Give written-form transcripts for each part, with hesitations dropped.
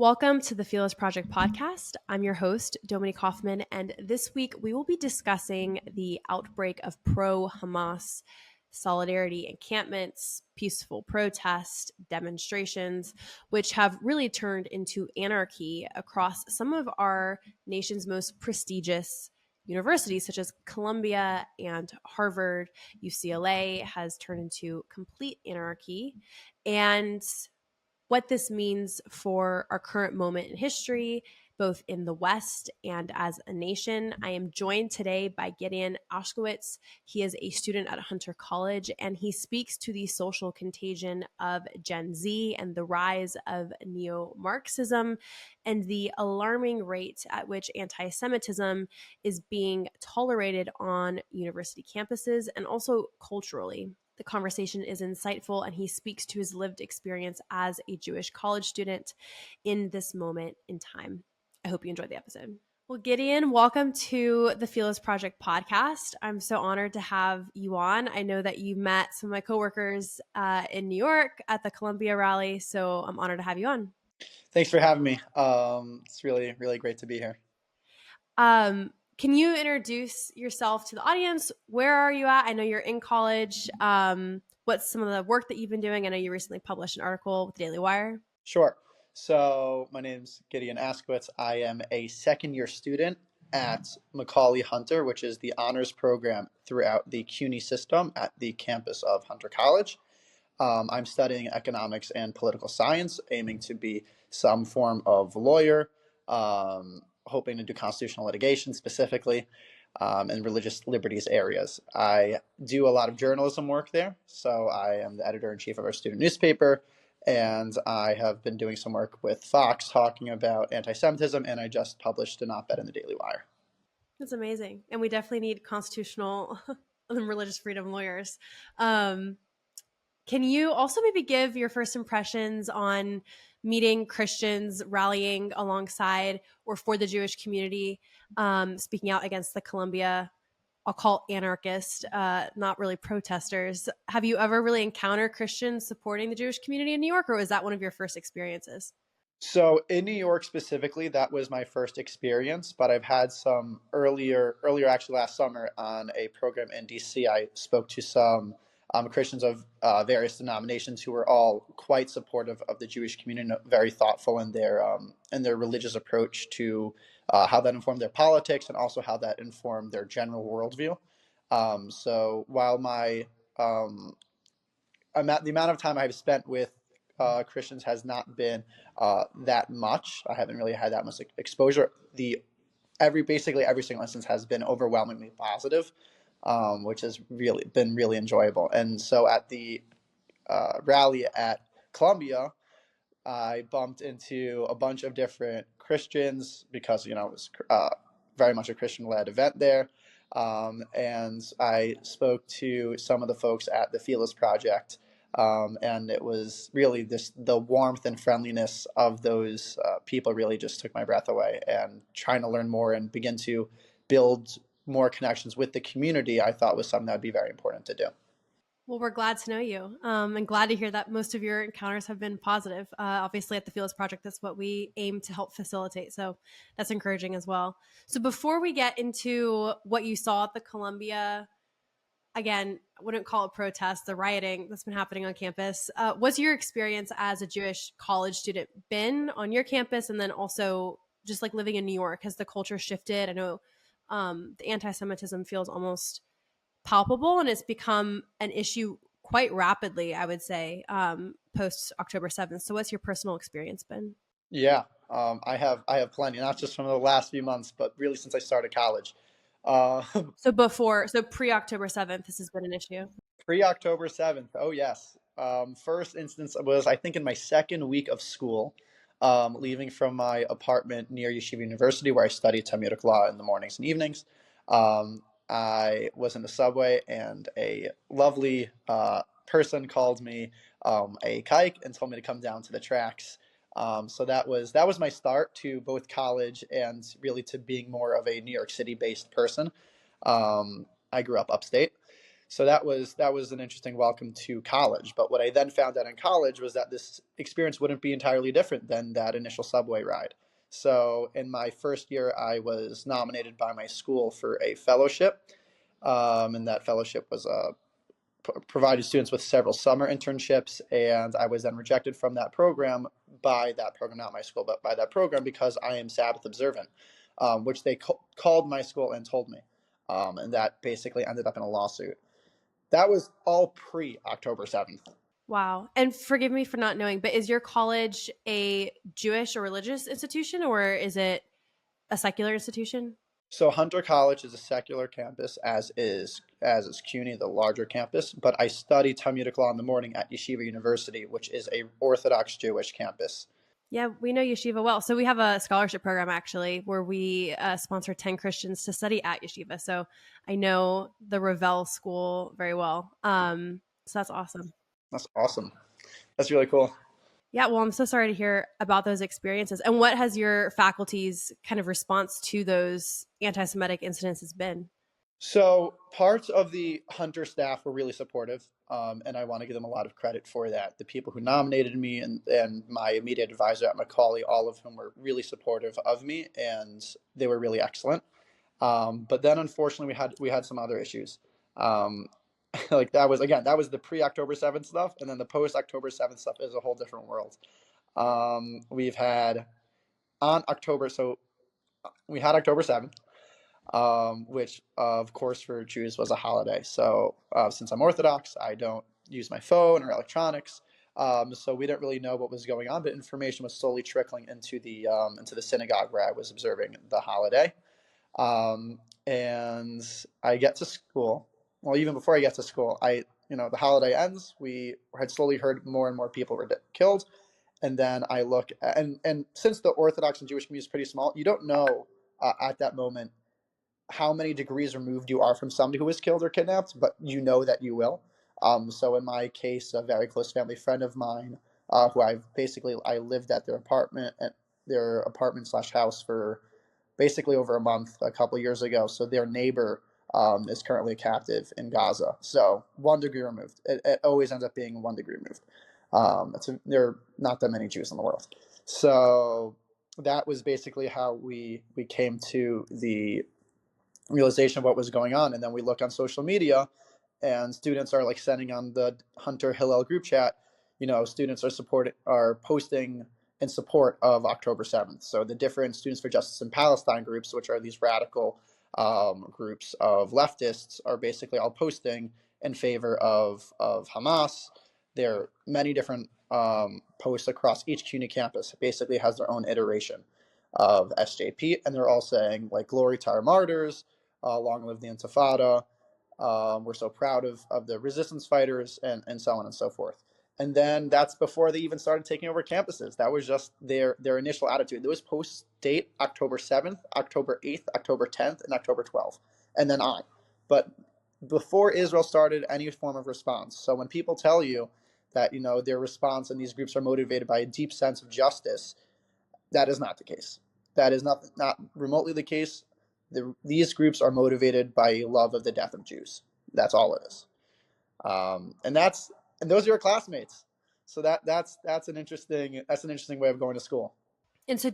Welcome to the Fearless Project podcast. I'm your host, Dominique Hoffman, and this week we will be discussing the outbreak of pro-Hamas solidarity encampments, peaceful protest, demonstrations, which have really turned into anarchy across some of our nation's most prestigious universities, such as Columbia and Harvard. UCLA has turned into complete anarchy. And what this means for our current moment in history, both in the West and as a nation. I am joined today by Gideon Ashowitz. He is a student at Hunter College, and he speaks to the social contagion of Gen Z and the rise of neo-Marxism and the alarming rate at which anti-Semitism is being tolerated on university campuses and also culturally. The conversation is insightful, and he speaks to his lived experience as a Jewish college student in this moment in time. I hope you enjoyed the episode. Well, Gideon, welcome to the Fearless Project podcast. I'm so honored to have you on. I know that you met some of my coworkers in New York at the Columbia rally, so I'm honored to have you on. Thanks for having me. It's really, really great to be here. Can you introduce yourself to the audience? Where are you at? I know you're in college. What's some of the work that you've been doing? I know you recently published an article with the Daily Wire. Sure. So my name's Gideon Ashowitz. I am a second-year student at Macaulay Hunter, which is the honors program throughout the CUNY system at the campus of Hunter College. I'm studying economics and political science, aiming to be some form of lawyer, hoping to do constitutional litigation specifically, and religious liberties areas. I do a lot of journalism work there. So I am the editor-in-chief of our student newspaper, and I have been doing some work with Fox talking about anti-Semitism, and I just published an op-ed in the Daily Wire. That's amazing. And we definitely need constitutional and religious freedom lawyers. Can you also maybe give your first impressions on meeting Christians rallying alongside or for the Jewish community, speaking out against the Columbia, I'll call anarchist, not really protesters? Have you ever really encountered Christians supporting the Jewish community in New York, or was that one of your first experiences? So in New York specifically, that was my first experience, but I've had some earlier actually last summer on a program in DC. I spoke to some Christians of various denominations who were all quite supportive of the Jewish community, and very thoughtful in their religious approach to how that informed their politics and also how that informed their general worldview. So while the amount of time I've spent with Christians has not been that much. I haven't really had that much exposure. Basically every single instance has been overwhelmingly positive, which has really been really enjoyable. And so at the rally at Columbia, I bumped into a bunch of different Christians because it was very much a Christian-led event there. And I spoke to some of the folks at the Fearless Project, and it was really the warmth and friendliness of those people really just took my breath away. And trying to learn more and begin to build more connections with the community, I thought was something that would be very important to do. Well, we're glad to know you, and glad to hear that most of your encounters have been positive. Obviously, at the Fearless Project, that's what we aim to help facilitate. So that's encouraging as well. So before we get into what you saw at the Columbia, again, I wouldn't call it protest, the rioting that's been happening on campus. What's your experience as a Jewish college student been on your campus? And then also just like living in New York, has the culture shifted? I know the anti-Semitism feels almost palpable, and it's become an issue quite rapidly, I would say, post October 7th. So what's your personal experience been? Yeah, I have plenty, not just from the last few months, but really since I started college. So pre-October 7th, this has been an issue. Pre-October 7th. Oh, yes. First instance was, I think, in my second week of school, leaving from my apartment near Yeshiva University, where I studied Talmudic law in the mornings and evenings. I was in the subway, and a lovely person called me a kike and told me to come down to the tracks. So that was my start to both college and really to being more of a New York City-based person. I grew up upstate. So that was an interesting welcome to college. But what I then found out in college was that this experience wouldn't be entirely different than that initial subway ride. So in my first year, I was nominated by my school for a fellowship, and that fellowship was provided students with several summer internships, and I was then rejected from that program by that program, not my school, but by that program because I am Sabbath observant, which they called my school and told me, and that basically ended up in a lawsuit. That was all pre-October 7th. Wow. And forgive me for not knowing, but is your college a Jewish or religious institution, or is it a secular institution? So Hunter College is a secular campus, as is CUNY, the larger campus. But I study Talmudic law in the morning at Yeshiva University, which is a Orthodox Jewish campus. Yeah, we know Yeshiva well. So we have a scholarship program actually where we sponsor 10 Christians to study at Yeshiva. So I know the Ravel school very well. So that's awesome. That's awesome. That's really cool. Yeah, well, I'm so sorry to hear about those experiences. And what has your faculty's kind of response to those anti-Semitic incidences been? So parts of the Hunter staff were really supportive, and I want to give them a lot of credit for that. The people who nominated me and my immediate advisor at Macaulay, all of whom were really supportive of me, and they were really excellent. But then, unfortunately, we had some other issues. Um, like that was the pre-October 7th stuff, and then the post-October 7th stuff is a whole different world. We've had on October, so we had October 7th, which of course for Jews was a holiday. So since I'm Orthodox, I don't use my phone or electronics. So we didn't really know what was going on, but information was slowly trickling into the synagogue where I was observing the holiday. And I get to school. Well, even before I get to school, the holiday ends. We had slowly heard more and more people were killed. And then I look at, and since the Orthodox and Jewish community is pretty small, you don't know at that moment how many degrees removed you are from somebody who was killed or kidnapped, but you know that you will. So in my case, a very close family friend of mine, who I lived at their apartment slash house for basically over a month a couple of years ago. So their neighbor is currently a captive in Gaza. So 1 degree removed. It always ends up being 1 degree removed. There are not that many Jews in the world. So that was basically how we came to the realization of what was going on. And then we look on social media, and students are like sending on the Hunter Hillel group chat. Students are posting in support of October 7th. So the different Students for Justice in Palestine groups, which are these radical groups of leftists, are basically all posting in favor of Hamas. There are many different posts across each CUNY campus. It basically has their own iteration of SJP, and they're all saying like "Glory to our martyrs," "Long live the Intifada," "We're so proud of the resistance fighters," and so on and so forth. And then that's before they even started taking over campuses. That was just their initial attitude. Those posts date October 7th, October 8th, October 10th, and October 12th, and then on. But before Israel started any form of response. So when people tell you that their response and these groups are motivated by a deep sense of justice, that is not the case. That is not remotely the case. These groups are motivated by a love of the death of Jews. That's all it is. And those are your classmates. So that's an interesting way of going to school. And so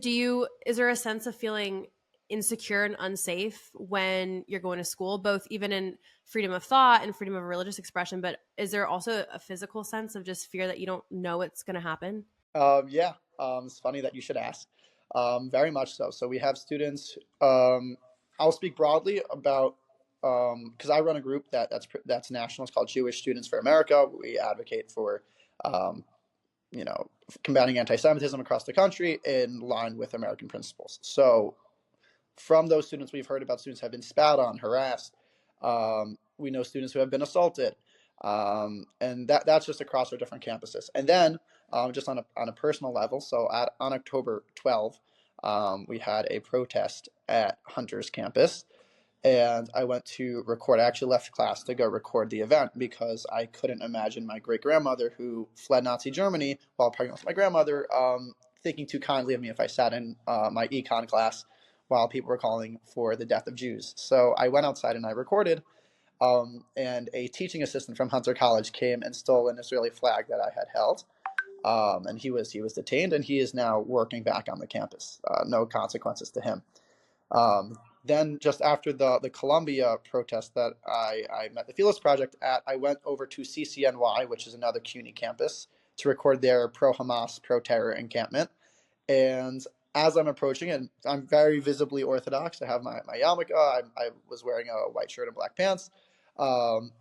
is there a sense of feeling insecure and unsafe when you're going to school, both even in freedom of thought and freedom of religious expression, but is there also a physical sense of just fear that you don't know what's going to happen? Yeah, it's funny that you should ask. Very much so. So we have students. I'll speak broadly about because I run a group that's national. It's called Jewish Students for America. We advocate for um, combating anti-Semitism across the country in line with American principles. So from those students, we've heard about students who have been spat on, harassed. We know students who have been assaulted, and that's just across our different campuses. And then just on a personal level, so on October 12th, we had a protest at Hunter's campus, and I went to record. I actually left class to go record the event because I couldn't imagine my great-grandmother, who fled Nazi Germany while pregnant with my grandmother, thinking too kindly of me if I sat in my econ class while people were calling for the death of Jews. So I went outside and I recorded. And a teaching assistant from Hunter College came and stole an Israeli flag that I had held. And he was detained, and he is now working back on the campus. No consequences to him. Then just after the Columbia protest that I met the Felix Project at, I went over to CCNY, which is another CUNY campus, to record their pro-Hamas, pro-terror encampment. And as I'm approaching it, I'm very visibly Orthodox. I have my yarmulke. I was wearing a white shirt and black pants. Um,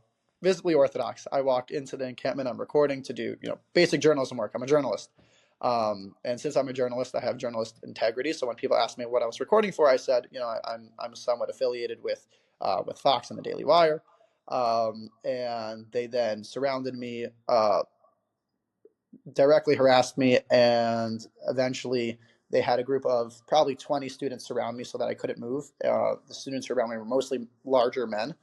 Visibly Orthodox. I walk into the encampment. I'm recording to do basic journalism work. I'm a journalist. And since I'm a journalist, I have journalist integrity. So when people ask me what I was recording for, I said, I'm somewhat affiliated with Fox and the Daily Wire. And they then surrounded me, directly harassed me, and eventually they had a group of probably 20 students surround me so that I couldn't move. The students around me were mostly larger men,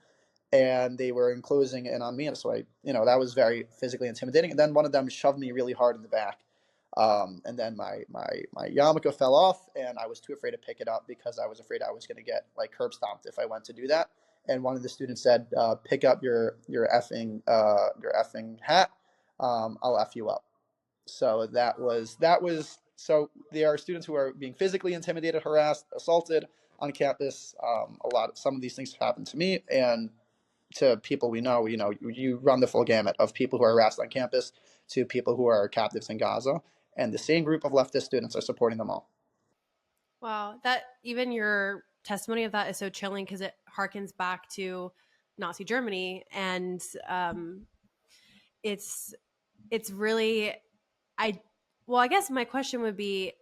and they were enclosing in on me. And so that was very physically intimidating. And then one of them shoved me really hard in the back. And then my yarmulke fell off, and I was too afraid to pick it up because I was afraid I was going to get like curb stomped if I went to do that. And one of the students said, "Pick up your effing hat. I'll F you up." So that was so there are students who are being physically intimidated, harassed, assaulted on campus. Some of these things have happened to me and to people we know. You run the full gamut of people who are harassed on campus to people who are captives in Gaza, and the same group of leftist students are supporting them all. Wow, that even your testimony of that is so chilling because it harkens back to Nazi Germany, and it's it's really I well, I guess my question would be,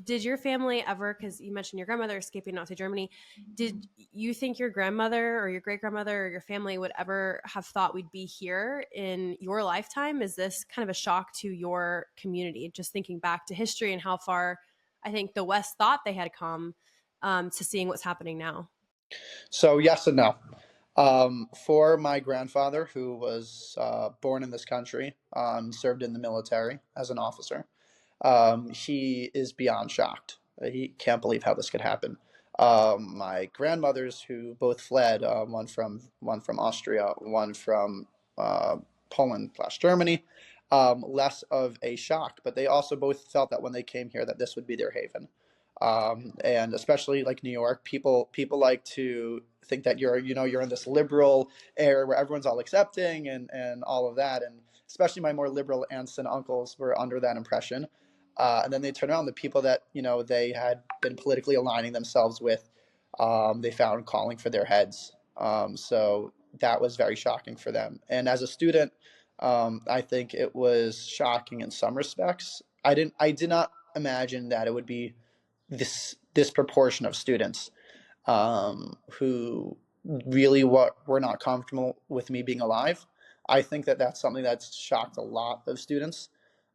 did your family ever, because you mentioned your grandmother escaping Nazi Germany, did you think your grandmother or your great grandmother or your family would ever have thought we'd be here in your lifetime? Is this kind of a shock to your community, just thinking back to history and how far I think the West thought they had come, to seeing what's happening now? So yes and no. For my grandfather, who was born in this country, served in the military as an officer, he is beyond shocked. He can't believe how this could happen. My grandmothers, who both fled, one from Austria, one from uh, Poland/Germany, less of a shock. But they also both felt that when they came here, that this would be their haven. And especially like New York, people like to think that you're in this liberal area where everyone's all accepting and all of that. And especially my more liberal aunts and uncles were under that impression. And then they turn around, the people that they had been politically aligning themselves with, they found calling for their heads. So that was very shocking for them. And as a student, I think it was shocking in some respects. I did not imagine that it would be this proportion of students who really were not comfortable with me being alive. I think that that's something that's shocked a lot of students.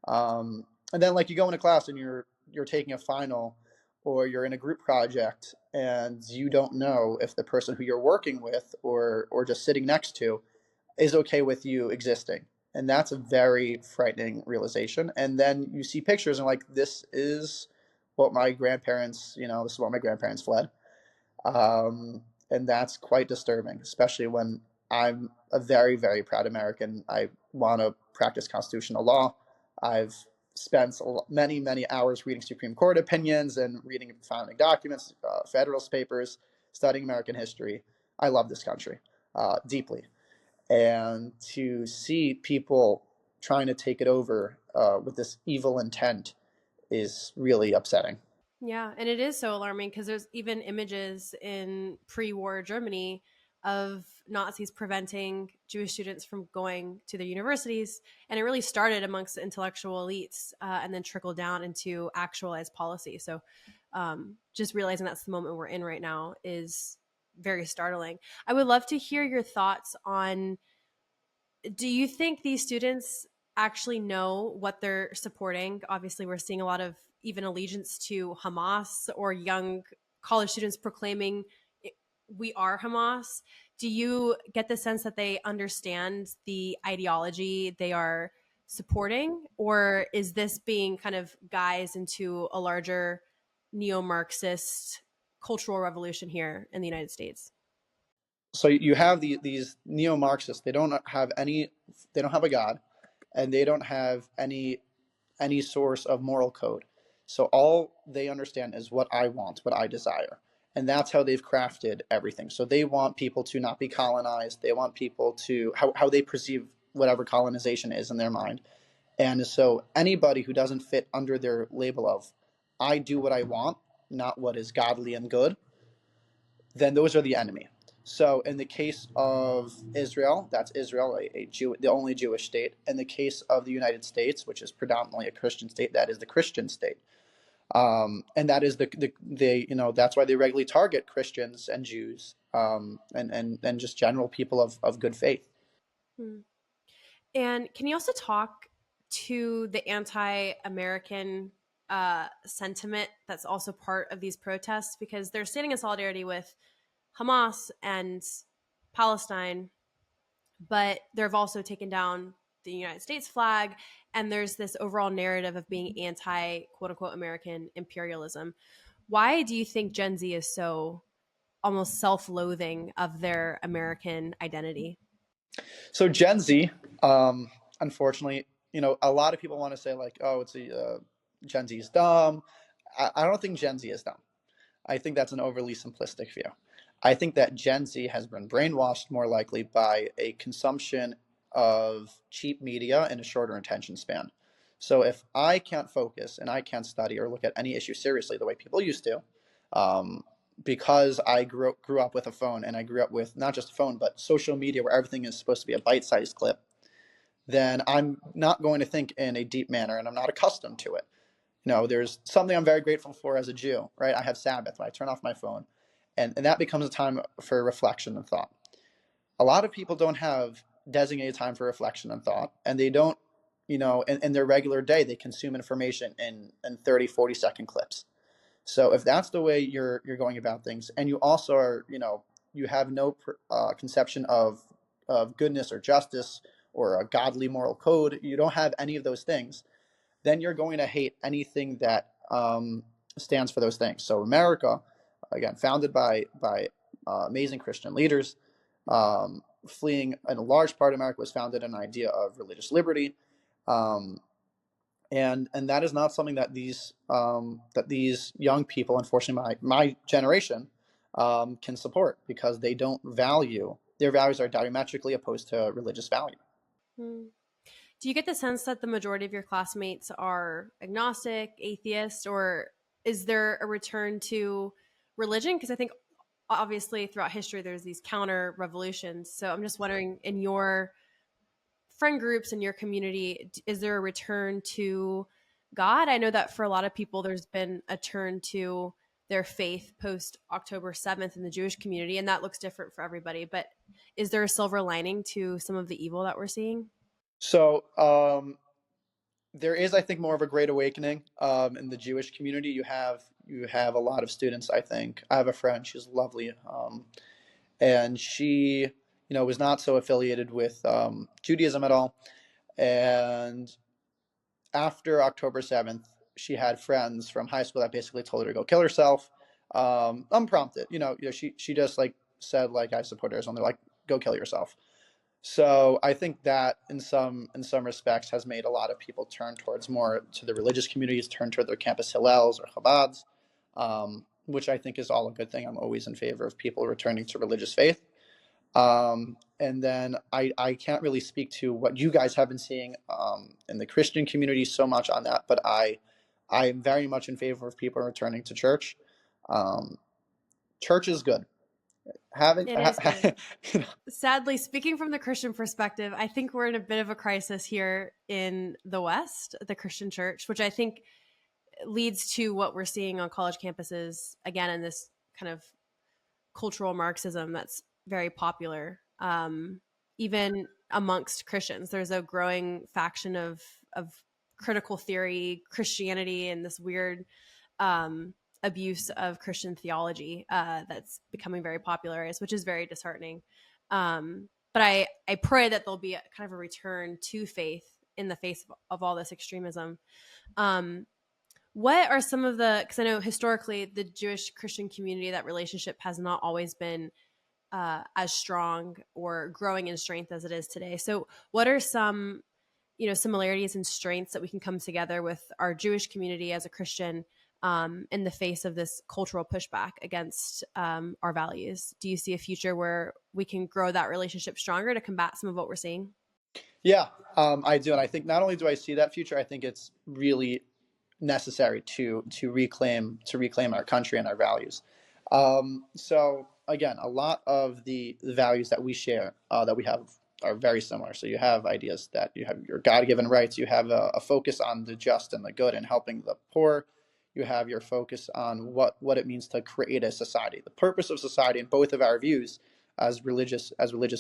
And then like you go into class and you're taking a final, or you're in a group project and you don't know if the person who you're working with or just sitting next to is okay with you existing. And that's a very frightening realization. And then you see pictures and like, this is what my grandparents fled. And that's quite disturbing, especially when I'm a very, very proud American. I want to practice constitutional law. I've spent many, many hours reading Supreme Court opinions and reading founding documents, Federalist Papers, studying American history. I love this country deeply. And to see people trying to take it over with this evil intent is really upsetting. Yeah, and it is so alarming because there's even images in pre-war Germany of Nazis preventing Jewish students from going to their universities, and it really started amongst the intellectual elites, and then trickled down into actualized policy. So, just realizing that's the moment we're in right now is very startling. I would love to hear your thoughts on, do you think these students actually know what they're supporting? Obviously, we're seeing a lot of even allegiance to Hamas, or young college students proclaiming we are Hamas. Do you get the sense that they understand the ideology they are supporting, or is this being kind of guised into a larger neo-Marxist cultural revolution here in the United States? So you have these neo-Marxists. They don't have a God, and they don't have any source of moral code. So all they understand is what I want, what I desire. And that's how they've crafted everything. So they want people to not be colonized. They want people to, how they perceive whatever colonization is in their mind. And so anybody who doesn't fit under their label of, I do what I want, not what is godly and good, then those are the enemy. So in the case of Israel, that's Israel, the only Jewish state. In the case of the United States, which is predominantly a Christian state, that is the Christian state. And that is that's why they regularly target Christians and Jews, and just general people of good faith. Hmm. And can you also talk to the anti-American sentiment that's also part of these protests? Because they're standing in solidarity with Hamas and Palestine, but they've also taken down the United States flag, and there's this overall narrative of being anti quote unquote American imperialism. Why do you think Gen Z is so almost self-loathing of their American identity? So Gen Z, unfortunately, a lot of people want to say like, oh, Gen Z is dumb. I don't think Gen Z is dumb. I think that's an overly simplistic view. I think that Gen Z has been brainwashed more likely by a consumption of cheap media and a shorter attention span. So if I can't focus and I can't study or look at any issue seriously the way people used to, um, because I grew up with a phone, and I grew up with not just a phone, but social media where everything is supposed to be a bite-sized clip, then I'm not going to think in a deep manner, and I'm not accustomed to it. There's something I'm very grateful for as a Jew, right? I have Sabbath, I turn off my phone, and that becomes a time for reflection and thought. A lot of people don't have designated time for reflection and thought, and they don't, in their regular day, they consume information in 30, 40-second clips. So if that's the way you're going about things, and you also are, you have no conception of goodness or justice or a godly moral code, you don't have any of those things, then you're going to hate anything that stands for those things. So America, again, founded by amazing Christian leaders, fleeing, and a large part of America was founded on an idea of religious liberty, um, and that is not something that these young people, unfortunately, my generation, can support, because they don't value, their values are diametrically opposed to religious value. Hmm. Do you get the sense that the majority of your classmates are agnostic, atheist, or is there a return to religion? Because I think obviously throughout history there's these counter revolutions. So I'm just wondering, in your friend groups in your community, is there a return to God? I know that for a lot of people there's been a turn to their faith post October 7th in the Jewish community, and that looks different for everybody. But is there a silver lining to some of the evil that we're seeing? So there is, I think, more of a great awakening in the Jewish community. You have a lot of students. I think I have a friend. She's lovely, and she, was not so affiliated with Judaism at all. And after October 7th, she had friends from high school that basically told her to go kill herself, unprompted. She just like said like, I support Arizona. They're like, go kill yourself. So I think that in some respects has made a lot of people turn towards more to the religious communities, turn toward their campus Hillels or Chabads, which I think is all a good thing. I'm always in favor of people returning to religious faith. And then I can't really speak to what you guys have been seeing in the Christian community so much on that, but I'm very much in favor of people returning to church. Um, Church is good. Having It is good. Sadly, speaking from the Christian perspective, I think we're in a bit of a crisis here in the West, the Christian church, which I think leads to what we're seeing on college campuses again in this kind of cultural Marxism that's very popular. Even amongst Christians, there's a growing faction of critical theory Christianity and this weird um, abuse of Christian theology that's becoming very popularized, which is very disheartening. But I pray that there'll be a kind of a return to faith in the face of all this extremism. Um, what are some of the, because I know historically the Jewish Christian community, that relationship has not always been as strong or growing in strength as it is today. So, what are some similarities and strengths that we can come together with our Jewish community as a Christian in the face of this cultural pushback against our values? Do you see a future where we can grow that relationship stronger to combat some of what we're seeing? Yeah, I do, and I think not only do I see that future, I think it's really necessary to reclaim our country and our values. So again, a lot of the values that we share, that we have, are very similar. So you have ideas that you have your God-given rights, you have a focus on the just and the good and helping the poor. You have your focus on what it means to create a society, the purpose of society, and both of our views as religious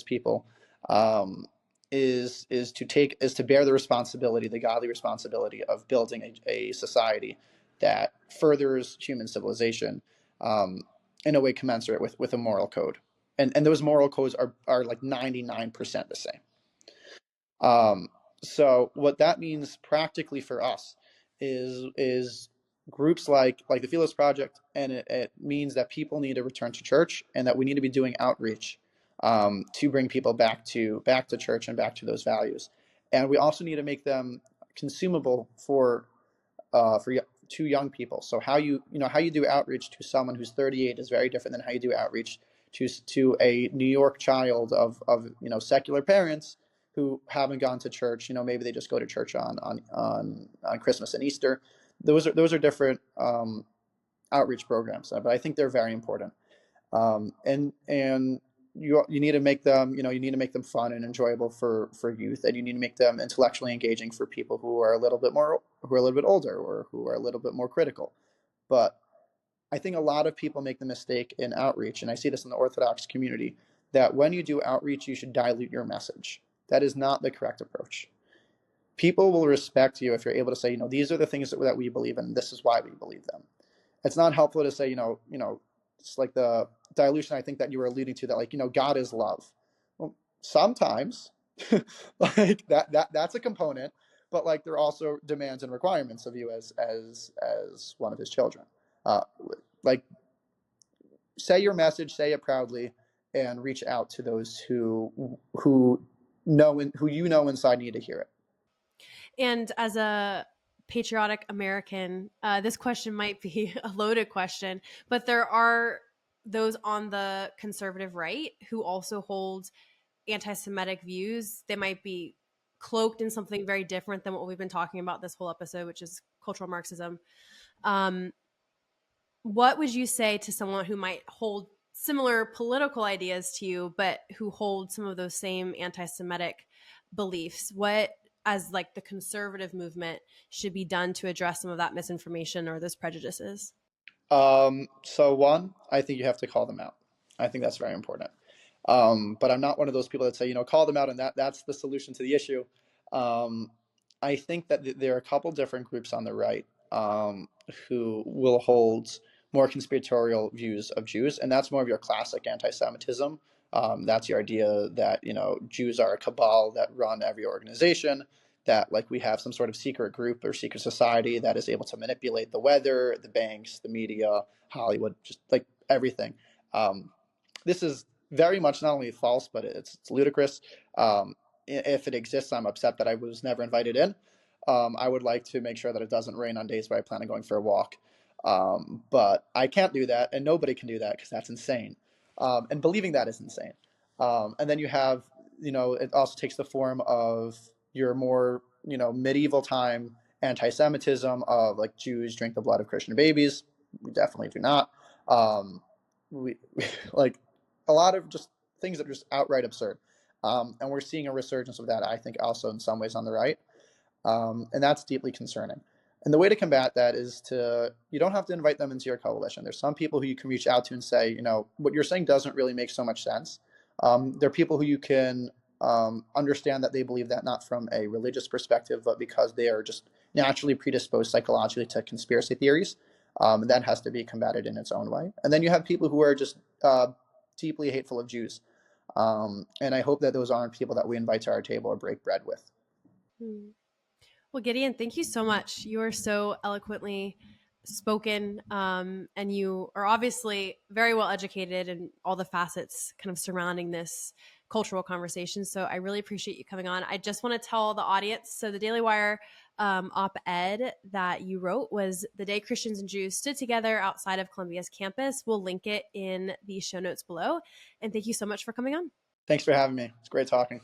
people. Um, is to bear the responsibility, the godly responsibility of building a society that furthers human civilization, in a way commensurate with a moral code, and those moral codes are like 99% the same. Um, so what that means practically for us is groups like the Philos Project, and it means that people need to return to church, and that we need to be doing outreach, to bring people back to church and back to those values, and we also need to make them consumable for to young people. So how how you do outreach to someone who's 38 is very different than how you do outreach to a New York child of secular parents who haven't gone to church. Maybe they just go to church on Christmas and Easter. Those are different outreach programs, but I think they're very important. And you need to make them fun and enjoyable for youth, and you need to make them intellectually engaging for people who are a little bit older, or who are a little bit more critical. But I think a lot of people make the mistake in outreach, and I see this in the Orthodox community, that when you do outreach, you should dilute your message. That is not the correct approach. People will respect you if you're able to say, these are the things that we believe in, and this is why we believe them. It's not helpful to say, it's like the dilution I think that you were alluding to, that God is love. Well, sometimes like that's a component, but there are also demands and requirements of you as one of his children. Uh, like say your message, say it proudly, and reach out to those who who inside need to hear it. And as a patriotic American, this question might be a loaded question, but there are those on the conservative right who also hold anti-Semitic views. They might be cloaked in something very different than what we've been talking about this whole episode, which is cultural Marxism. Um, what would you say to someone who might hold similar political ideas to you, but who hold some of those same anti-Semitic beliefs? What, as the conservative movement, should be done to address some of that misinformation or those prejudices? So one, I think you have to call them out. I think that's very important. But I'm not one of those people that say, call them out and that's the solution to the issue. I think that there are a couple different groups on the right, who will hold more conspiratorial views of Jews, and that's more of your classic anti-Semitism. That's your idea that Jews are a cabal that run every organization, that we have some sort of secret group or secret society that is able to manipulate the weather, the banks, the media, Hollywood, just everything. This is very much not only false, but it's ludicrous. If it exists, I'm upset that I was never invited in. I would like to make sure that it doesn't rain on days where I plan on going for a walk. But I can't do that, and nobody can do that because that's insane. And believing that is insane. And then you have, it also takes the form of your more, medieval time anti-Semitism of Jews drink the blood of Christian babies. We definitely do not. We a lot of just things that are just outright absurd. And we're seeing a resurgence of that, I think, also in some ways on the right. And that's deeply concerning. And the way to combat that is you don't have to invite them into your coalition. There's some people who you can reach out to and say, what you're saying doesn't really make so much sense. There are people who you can understand that they believe that not from a religious perspective, but because they are just naturally predisposed psychologically to conspiracy theories. That has to be combated in its own way. And then you have people who are just deeply hateful of Jews. And I hope that those aren't people that we invite to our table or break bread with. Well, Gideon, thank you so much. You are so eloquently spoken, and you are obviously very well educated in all the facets kind of surrounding this cultural conversation. So I really appreciate you coming on. I just want to tell the audience, so the Daily Wire op-ed that you wrote was "The Day Christians and Jews Stood Together Outside of Columbia's Campus." We'll link it in the show notes below. And thank you so much for coming on. Thanks for having me. It's great talking.